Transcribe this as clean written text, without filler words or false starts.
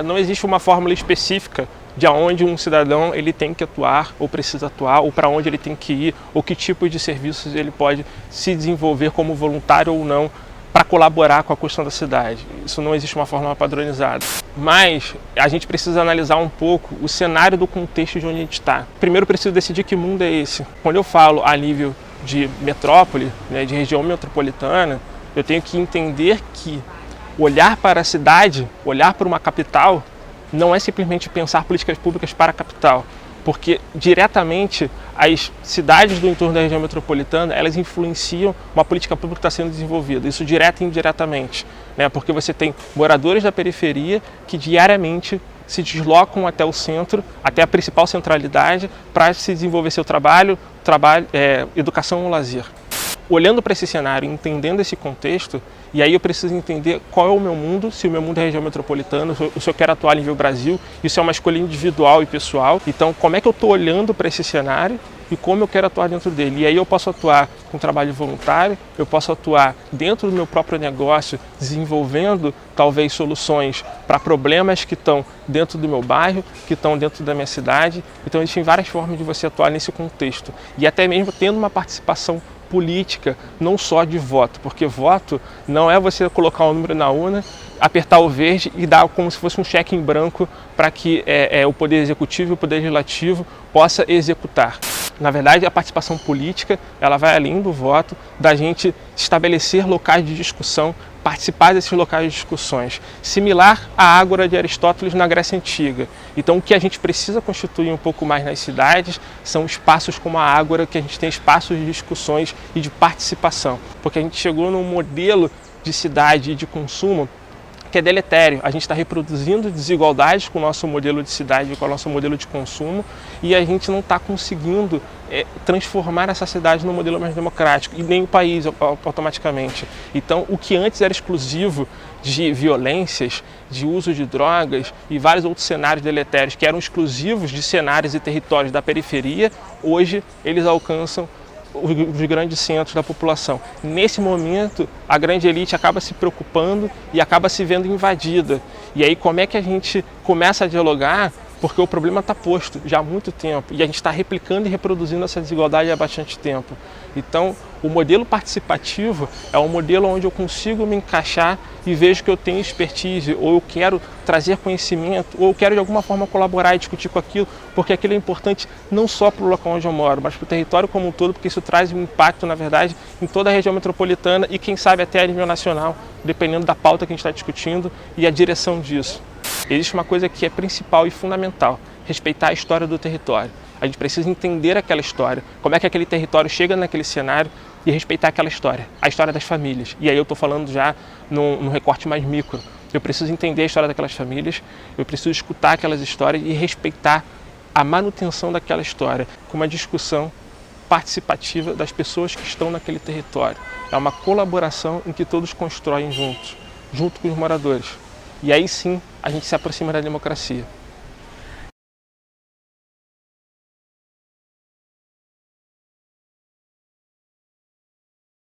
Não existe uma fórmula específica de onde um cidadão ele tem que atuar, ou precisa atuar, ou para onde ele tem que ir, ou que tipo de serviços ele pode se desenvolver como voluntário ou não para colaborar com a construção da cidade. Isso não existe uma fórmula padronizada. Mas a gente precisa analisar um pouco o cenário do contexto de onde a gente está. Primeiro, preciso decidir que mundo é esse. Quando eu falo a nível de metrópole, né, de região metropolitana, eu tenho que entender que olhar para a cidade, olhar para uma capital, não é simplesmente pensar políticas públicas para a capital, porque diretamente as cidades do entorno da região metropolitana, elas influenciam uma política pública que está sendo desenvolvida, isso direta e indiretamente, né? Porque você tem moradores da periferia que diariamente se deslocam até o centro, até a principal centralidade, para se desenvolver seu trabalho, educação ou lazer. Olhando para esse cenário, entendendo esse contexto, e aí eu preciso entender qual é o meu mundo, se o meu mundo é região metropolitana, se eu quero atuar a nível Brasil, isso é uma escolha individual e pessoal. Então, como é que eu estou olhando para esse cenário e como eu quero atuar dentro dele? E aí eu posso atuar com trabalho voluntário, eu posso atuar dentro do meu próprio negócio, desenvolvendo talvez soluções para problemas que estão dentro do meu bairro, que estão dentro da minha cidade. Então, existem várias formas de você atuar nesse contexto. E até mesmo tendo uma participação política, não só de voto, porque voto não é você colocar um número na urna, apertar o verde e dar como se fosse um cheque em branco para que o Poder Executivo e o Poder Legislativo possa executar. Na verdade, a participação política, ela vai além do voto, da gente estabelecer locais de discussão, participar desses locais de discussões, similar à Ágora de Aristóteles na Grécia Antiga. Então, o que a gente precisa constituir um pouco mais nas cidades são espaços como a Ágora, que a gente tem espaços de discussões e de participação, porque a gente chegou num modelo de cidade e de consumo que é deletério. A gente está reproduzindo desigualdades com o nosso modelo de cidade, com o nosso modelo de consumo, e a gente não está conseguindo transformar essa cidade num modelo mais democrático, e nem o país automaticamente. Então, o que antes era exclusivo de violências, de uso de drogas e vários outros cenários deletérios que eram exclusivos de cenários e territórios da periferia, hoje eles alcançam os grandes centros da população. Nesse momento, a grande elite acaba se preocupando e acaba se vendo invadida. E aí, como é que a gente começa a dialogar? Porque o problema está posto já há muito tempo e a gente está replicando e reproduzindo essa desigualdade há bastante tempo. Então, o modelo participativo é um modelo onde eu consigo me encaixar e vejo que eu tenho expertise, ou eu quero trazer conhecimento, ou eu quero de alguma forma colaborar e discutir com aquilo, porque aquilo é importante não só para o local onde eu moro, mas para o território como um todo, porque isso traz um impacto, na verdade, em toda a região metropolitana e, quem sabe, até a nível nacional, dependendo da pauta que a gente está discutindo e a direção disso. Existe uma coisa que é principal e fundamental: respeitar a história do território. A gente precisa entender aquela história, como é que aquele território chega naquele cenário e respeitar aquela história, a história das famílias. E aí eu estou falando já num recorte mais micro. Eu preciso entender a história daquelas famílias, eu preciso escutar aquelas histórias e respeitar a manutenção daquela história, com uma discussão participativa das pessoas que estão naquele território. É uma colaboração em que todos constroem juntos, junto com os moradores. E aí sim a gente se aproxima da democracia.